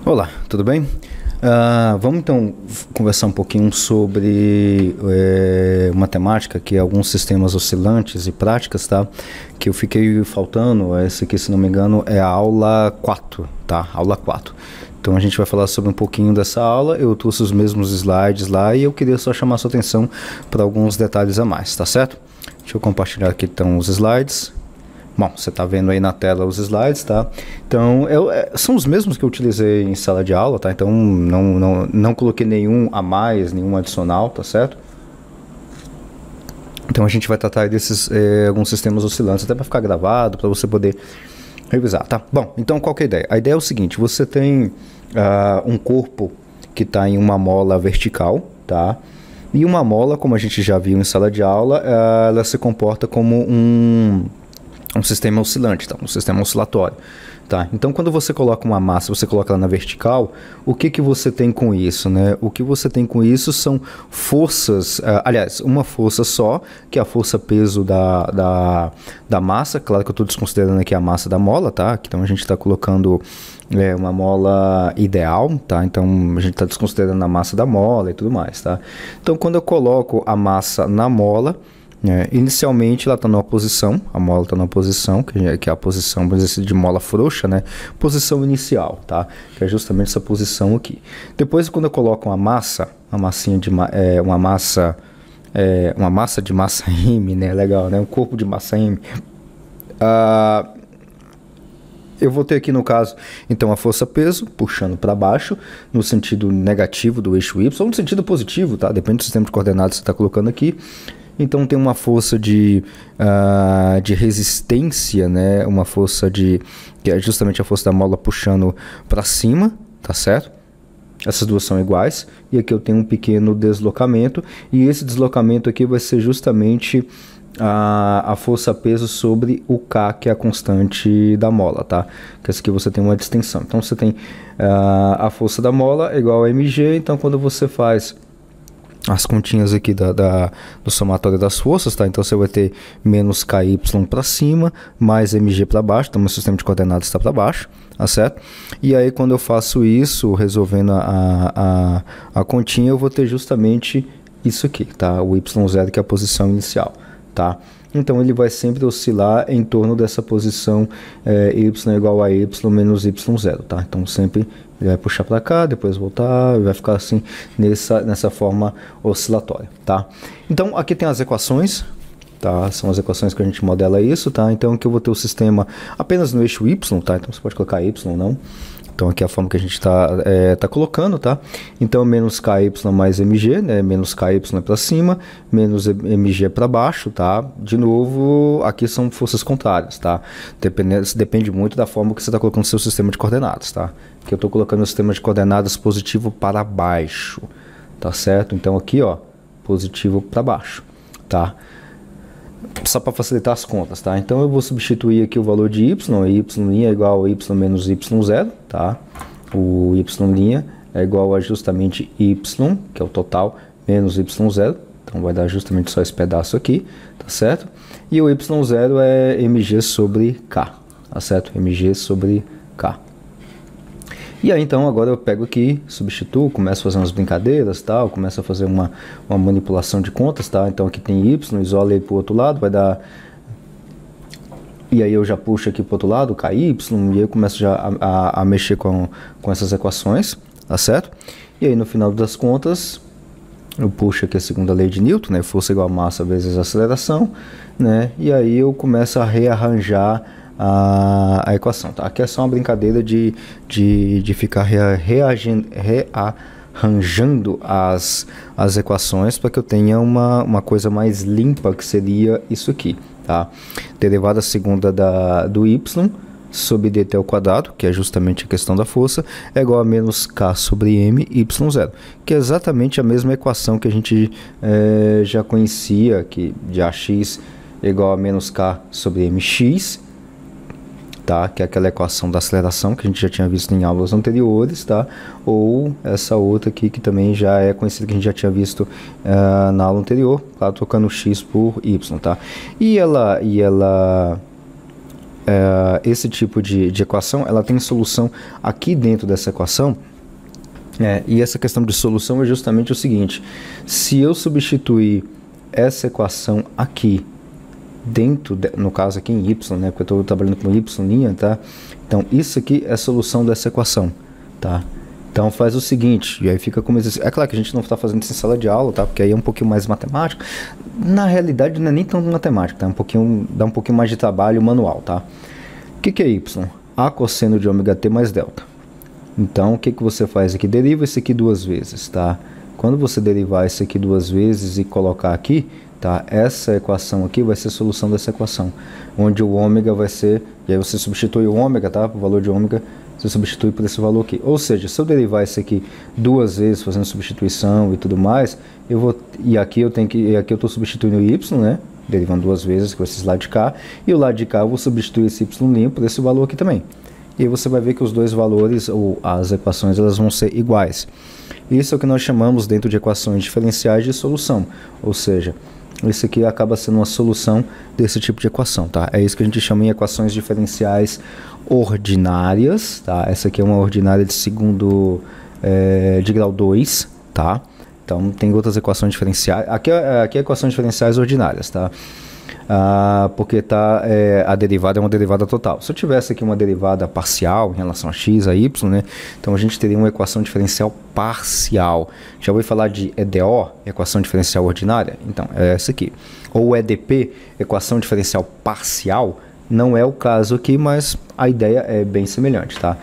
Olá, tudo bem? Vamos então conversar um pouquinho sobre matemática, que é alguns sistemas oscilantes e práticas, tá? Que eu fiquei faltando, esse aqui, se não me engano, é a aula 4, tá? Aula 4. Então a gente vai falar sobre um pouquinho dessa aula. Eu trouxe os mesmos slides lá e eu queria só chamar a sua atenção para alguns detalhes a mais, tá certo? Deixa eu compartilhar aqui então os slides. Bom, você está vendo aí na tela os slides, tá? Então, são os mesmos que eu utilizei em sala de aula, tá? Então, não coloquei nenhum a mais, nenhum adicional, tá certo? Então, a gente vai tratar desses alguns sistemas oscilantes, até para ficar gravado, para você poder revisar, tá? Bom, então, qual que é a ideia? A ideia é o seguinte, você tem um corpo que está em uma mola vertical, tá? E uma mola, como a gente já viu em sala de aula, ela se comporta como um sistema oscilante, tá? Um sistema oscilatório, tá? Então, quando você coloca uma massa, você coloca ela na vertical, o que você tem com isso, né? O que você tem com isso são forças, aliás, uma força só, que é a força-peso da massa. Claro que eu estou desconsiderando aqui a massa da mola, tá? Então, a gente está colocando uma mola ideal, tá? Então, a gente está desconsiderando a massa da mola e tudo mais, tá? Então, quando eu coloco a massa na mola, inicialmente ela está numa posição, a mola está numa posição, que é a posição, vamos dizer assim, de mola frouxa, né? Posição inicial, tá? Que é justamente essa posição aqui. Depois, quando eu coloco uma massa, uma massa de massa M, né? Legal, né? Um corpo de massa M. Eu vou ter aqui, no caso, então, a força-peso puxando para baixo, no sentido negativo do eixo Y, ou no sentido positivo, tá? Depende do sistema de coordenadas que você está colocando aqui. Então, tem uma força de resistência, né? Uma força que é justamente a força da mola puxando para cima, tá certo? Essas duas são iguais. E aqui eu tenho um pequeno deslocamento. E esse deslocamento aqui vai ser justamente a força-peso sobre o K, que é a constante da mola, tá? Que essa aqui você tem uma distensão. Então, você tem a força da mola é igual a mg. Então, quando você faz as continhas aqui do somatório das forças, tá? Então, você vai ter menos KY para cima, mais mg para baixo. Então, o sistema de coordenadas está para baixo, tá certo? E aí, quando eu faço isso, resolvendo a continha, eu vou ter justamente isso aqui, tá? O y0, que é a posição inicial, tá? Então, ele vai sempre oscilar em torno dessa posição y igual a y menos y0, tá? Então, sempre ele vai puxar para cá, depois voltar, vai ficar assim nessa forma oscilatória, tá? Então, aqui tem as equações, tá? São as equações que a gente modela isso, tá? Então, aqui eu vou ter o sistema apenas no eixo y, tá? Então, você pode colocar y ou não. Então, aqui é a forma que a gente está colocando, tá? Então, menos KY mais MG, né? Menos KY para cima, menos MG para baixo, tá? De novo, aqui são forças contrárias, tá? Depende muito da forma que você está colocando o seu sistema de coordenadas, tá? Aqui eu estou colocando o sistema de coordenadas positivo para baixo, tá certo? Então, aqui, ó, positivo para baixo, tá? Só para facilitar as contas, tá? Então, eu vou substituir aqui o valor de y' é igual a y menos y0, tá? O y' é igual a justamente y, que é o total, menos y0. Então, vai dar justamente só esse pedaço aqui, tá certo? E o y0 é mg sobre k, tá certo? mg sobre k. E aí, então, agora eu pego aqui, substituo, começo a fazer umas brincadeiras, tal, começo a fazer uma manipulação de contas, tá? Então, aqui tem y, isola aí para o outro lado, vai dar... E aí eu já puxo aqui para o outro lado, ky, e aí eu começo já a mexer com essas equações, tá certo? E aí, no final das contas, eu puxo aqui a segunda lei de Newton, né? Força igual a massa vezes aceleração, né? E aí eu começo a rearranjar a equação, tá? Aqui é só uma brincadeira de ficar rearranjando as equações para que eu tenha uma coisa mais limpa, que seria isso aqui, tá? Derivada segunda do y sobre dt ao quadrado, que é justamente a questão da força, é igual a menos k sobre m y0, que é exatamente a mesma equação que a gente já conhecia, que de ax é igual a menos k sobre mx, tá? Que é aquela equação da aceleração que a gente já tinha visto em aulas anteriores, tá? Ou essa outra aqui que também já é conhecida, que a gente já tinha visto na aula anterior, tá? Trocando x por y, tá? E ela esse tipo de equação, ela tem solução aqui dentro dessa equação. E essa questão de solução é justamente o seguinte: se eu substituir essa equação aqui dentro, no caso aqui em y, né, porque eu estou trabalhando com y', tá? Então isso aqui é a solução dessa equação, tá? Então faz o seguinte, e aí fica como exercício. É claro que a gente não está fazendo isso em sala de aula, tá? Porque aí é um pouquinho mais matemático. Na realidade não é nem tanto matemático, tá? Dá um pouquinho mais de trabalho manual, tá? O que é y? A cosseno de ômega t mais delta. Então o que você faz aqui? Deriva isso aqui duas vezes, tá? Quando você derivar isso aqui duas vezes e colocar aqui, tá? Essa equação aqui vai ser a solução dessa equação, onde o ômega vai ser, e aí você substitui o ômega, tá? O valor de ômega você substitui por esse valor aqui. Ou seja, se eu derivar isso aqui duas vezes, fazendo substituição e tudo mais, aqui eu estou substituindo o y, né? Derivando duas vezes com esse lado de cá, e o lado de cá eu vou substituir esse y' por esse valor aqui também. E aí você vai ver que os dois valores, ou as equações, elas vão ser iguais. Isso é o que nós chamamos dentro de equações diferenciais de solução, ou seja, isso aqui acaba sendo uma solução desse tipo de equação, tá? É isso que a gente chama em equações diferenciais ordinárias, tá? Essa aqui é uma ordinária de de grau 2, tá? Então tem outras equações diferenciais. Aqui é equações diferenciais ordinárias, tá? Porque a derivada é uma derivada total. Se eu tivesse aqui uma derivada parcial em relação a x, a y, né? Então a gente teria uma equação diferencial parcial. Já ouvi falar de EDO, equação diferencial ordinária? Então é essa aqui. Ou EDP, equação diferencial parcial. Não é o caso aqui, mas a ideia é bem semelhante, tá?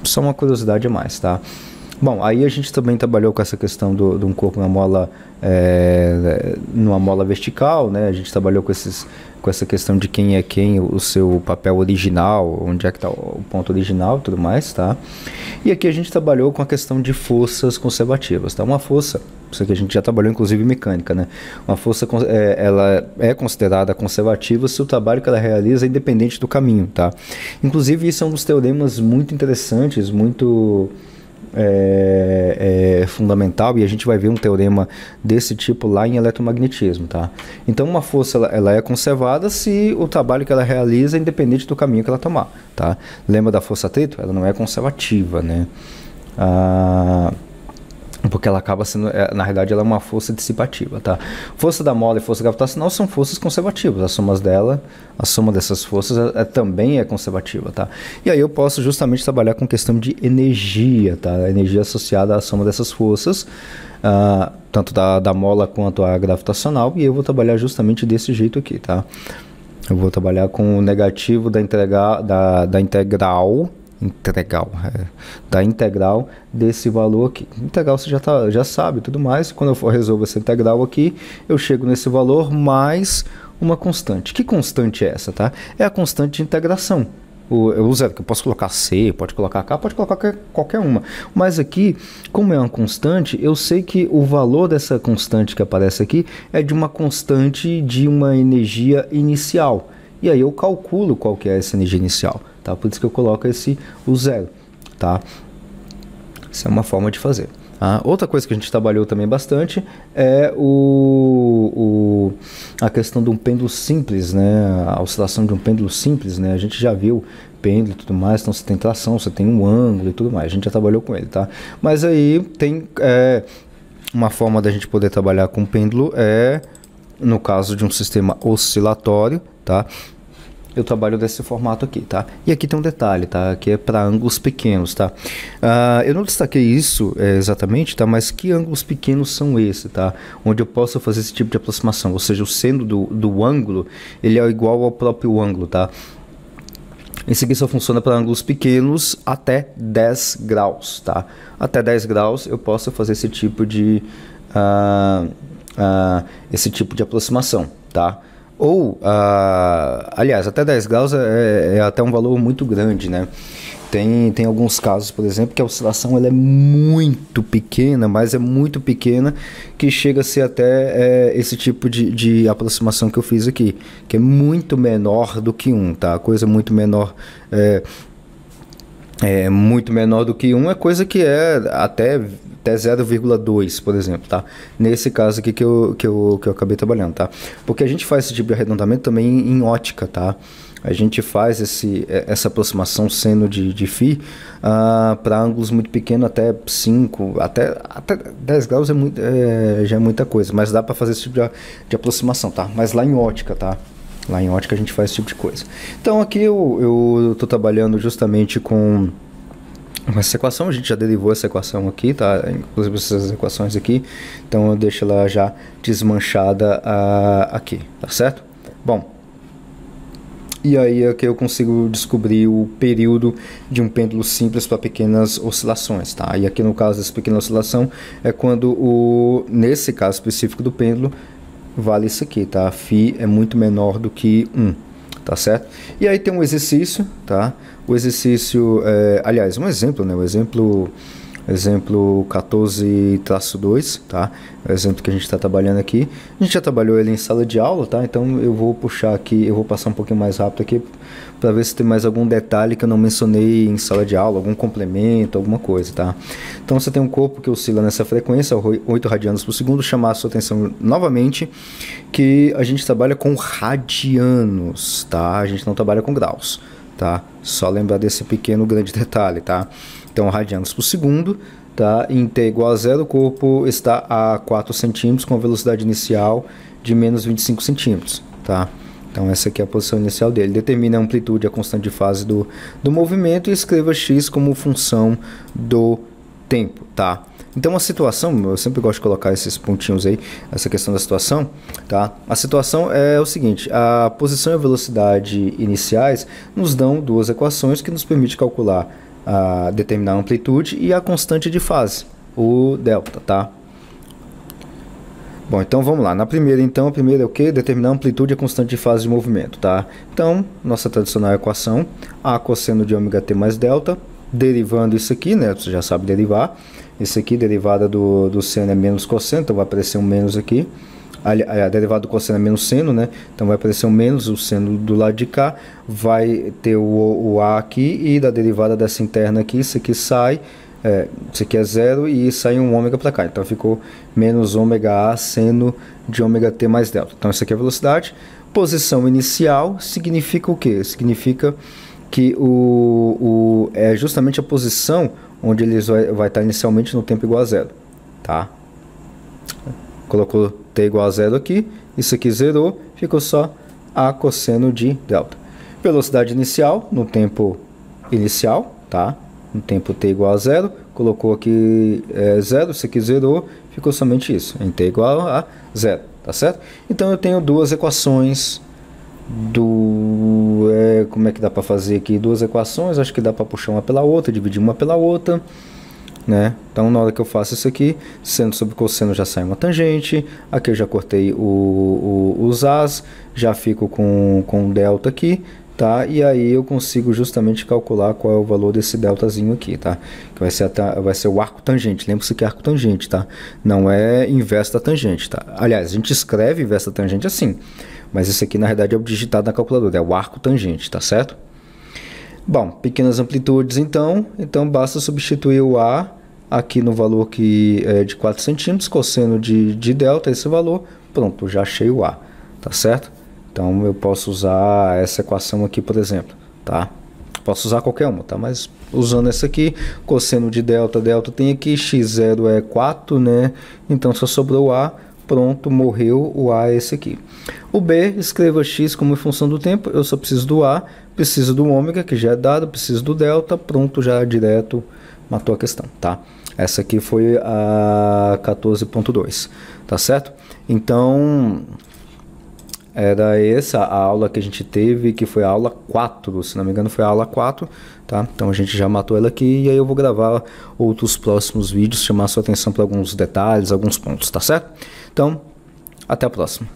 Só uma curiosidade a mais, tá? Bom, aí a gente também trabalhou com essa questão de um corpo numa mola vertical, né? A gente trabalhou com essa questão de quem é quem, o seu papel original, onde é que está o ponto original e tudo mais, tá? E aqui a gente trabalhou com a questão de forças conservativas, tá? Uma força, isso aqui a gente já trabalhou inclusive em mecânica, né? Uma força, ela é considerada conservativa se o trabalho que ela realiza é independente do caminho, tá? Inclusive isso é um dos teoremas muito interessantes, muito fundamental, e a gente vai ver um teorema desse tipo lá em eletromagnetismo, tá? Então uma força ela é conservada se o trabalho que ela realiza é independente do caminho que ela tomar, tá? Lembra da força atrito? Ela não é conservativa, né? Porque ela acaba sendo, na realidade, ela é uma força dissipativa, tá? Força da mola e força gravitacional são forças conservativas. A soma dessas forças também é conservativa, tá? E aí eu posso justamente trabalhar com questão de energia, tá? A energia associada à soma dessas forças, tanto da mola quanto a gravitacional, e eu vou trabalhar justamente desse jeito aqui, tá? Eu vou trabalhar com o negativo da integral desse valor aqui. Integral você já sabe, tudo mais. Quando eu for resolver essa integral aqui, eu chego nesse valor mais uma constante. Que constante é essa, tá? É a constante de integração. O zero, que eu posso colocar C, pode colocar K, pode colocar qualquer uma. Mas aqui, como é uma constante, eu sei que o valor dessa constante que aparece aqui é de uma constante de uma energia inicial. E aí eu calculo qual que é essa energia inicial, tá? Por isso que eu coloco o zero, tá? Essa é uma forma de fazer. Outra coisa que a gente trabalhou também bastante é a questão de um pêndulo simples, né? A oscilação de um pêndulo simples, né? A gente já viu pêndulo e tudo mais, então você tem tração, você tem um ângulo e tudo mais. A gente já trabalhou com ele, tá? Mas aí tem uma forma da gente poder trabalhar com pêndulo no caso de um sistema oscilatório, tá? Eu trabalho desse formato aqui, tá? E aqui tem um detalhe, tá? Aqui é para ângulos pequenos, tá? Eu não destaquei isso exatamente, tá? Mas que ângulos pequenos são esses, tá? Onde eu posso fazer esse tipo de aproximação, ou seja, o seno do ângulo, ele é igual ao próprio ângulo, tá? Esse aqui só funciona para ângulos pequenos até 10 graus, tá? Até 10 graus eu posso fazer esse tipo de aproximação, tá? Ou, aliás, até 10 graus é até um valor muito grande, né? Tem alguns casos, por exemplo, que a oscilação ela é muito pequena, mas é muito pequena, que chega a ser até esse tipo de aproximação que eu fiz aqui, que é muito menor do que 1, tá? Coisa muito menor, muito menor do que 1 é coisa que é até até 0,2, por exemplo, tá? Nesse caso aqui que eu acabei trabalhando, tá? Porque a gente faz esse tipo de arredondamento também em ótica, tá? A gente faz essa aproximação seno de φ para ângulos muito pequenos, até 5, até 10 graus já é muita coisa, mas dá para fazer esse tipo de aproximação, tá? Mas lá em ótica, tá? Lá em ótica a gente faz esse tipo de coisa. Então aqui eu estou trabalhando justamente com essa equação, a gente já derivou essa equação aqui, tá? Inclusive essas equações aqui, então eu deixo ela já desmanchada aqui, tá certo? Bom, e aí é que eu consigo descobrir o período de um pêndulo simples para pequenas oscilações, tá? E aqui no caso dessa pequena oscilação é quando nesse caso específico do pêndulo vale isso aqui, tá? Φ é muito menor do que 1, tá certo? E aí tem um exercício, tá? O exercício, aliás, um exemplo, né? O exemplo 14-2, tá? É o exemplo que a gente está trabalhando aqui. A gente já trabalhou ele em sala de aula, tá? Então eu vou puxar aqui, eu vou passar um pouquinho mais rápido aqui para ver se tem mais algum detalhe que eu não mencionei em sala de aula, algum complemento, alguma coisa, tá? Então você tem um corpo que oscila nessa frequência, 8 radianos por segundo. Chamar a sua atenção novamente que a gente trabalha com radianos, tá? A gente não trabalha com graus, tá? Só lembrar desse pequeno grande detalhe, tá? Então, radianos por segundo, tá? Em t igual a 0, o corpo está a 4 centímetros com a velocidade inicial de menos 25 centímetros, tá? Então, essa aqui é a posição inicial dele. Determine a amplitude e a constante de fase do movimento e escreva x como função do tempo, tá? Então, a situação, eu sempre gosto de colocar esses pontinhos aí, essa questão da situação, tá? A situação é o seguinte: a posição e a velocidade iniciais nos dão duas equações que nos permitem calcular determinar a amplitude e a constante de fase, o delta, tá? Bom, então vamos lá. Na primeira, então, a primeira é o que? Determinar a amplitude e a constante de fase de movimento, tá? Então, nossa tradicional equação, A cosseno de ômega t mais delta, derivando isso aqui, né? Você já sabe derivar. Isso aqui, derivada do seno é menos cosseno, então vai aparecer um menos aqui. A derivada do cosseno é menos seno, né? Então vai aparecer um menos, o seno do lado de cá, vai ter o A aqui, e da derivada dessa interna aqui, isso aqui sai, isso aqui é zero, e sai um ômega para cá. Então ficou menos ômega A seno de ômega t mais delta. Então isso aqui é a velocidade. Posição inicial significa o quê? Significa que é justamente a posição onde ele vai estar inicialmente no tempo igual a zero, tá? Colocou t igual a zero aqui, isso aqui zerou, ficou só A cosseno de delta. Velocidade inicial no tempo inicial, tá? No tempo t igual a zero, colocou aqui zero, isso aqui zerou, ficou somente isso, em t igual a zero, tá certo? Então eu tenho duas equações como é que dá para fazer aqui? Duas equações, acho que dá para puxar uma pela outra, dividir uma pela outra, né? Então na hora que eu faço isso aqui, seno sobre cosseno já sai uma tangente, aqui eu já cortei os A's, já fico com delta aqui, tá? E aí eu consigo justamente calcular qual é o valor desse deltazinho aqui, tá? Que vai ser o arco tangente. Lembra-se que é arco tangente, tá? Não é inverso da tangente, tá? Aliás, a gente escreve inverso da tangente assim, mas esse aqui na verdade é o digitado na calculadora, é o arco tangente, tá certo? Bom, pequenas amplitudes então basta substituir o A aqui no valor que é de 4 centímetros, cosseno de delta, esse valor, pronto, já achei o A, tá certo? Então eu posso usar essa equação aqui, por exemplo, tá? Posso usar qualquer uma, tá? Mas usando essa aqui, cosseno de delta tem aqui, x0 é 4, né? Então só sobrou o A, pronto, morreu o A, esse aqui. O B, escreva x como função do tempo, eu só preciso do A, preciso do ômega, que já é dado, preciso do delta, pronto, já direto, matou a questão, tá? Essa aqui foi a 14.2, tá certo? Então, era essa a aula que a gente teve, que foi a aula 4, se não me engano foi a aula 4, tá? Então a gente já matou ela aqui, e aí eu vou gravar outros próximos vídeos, chamar a sua atenção para alguns detalhes, alguns pontos, tá certo? Então, até a próxima.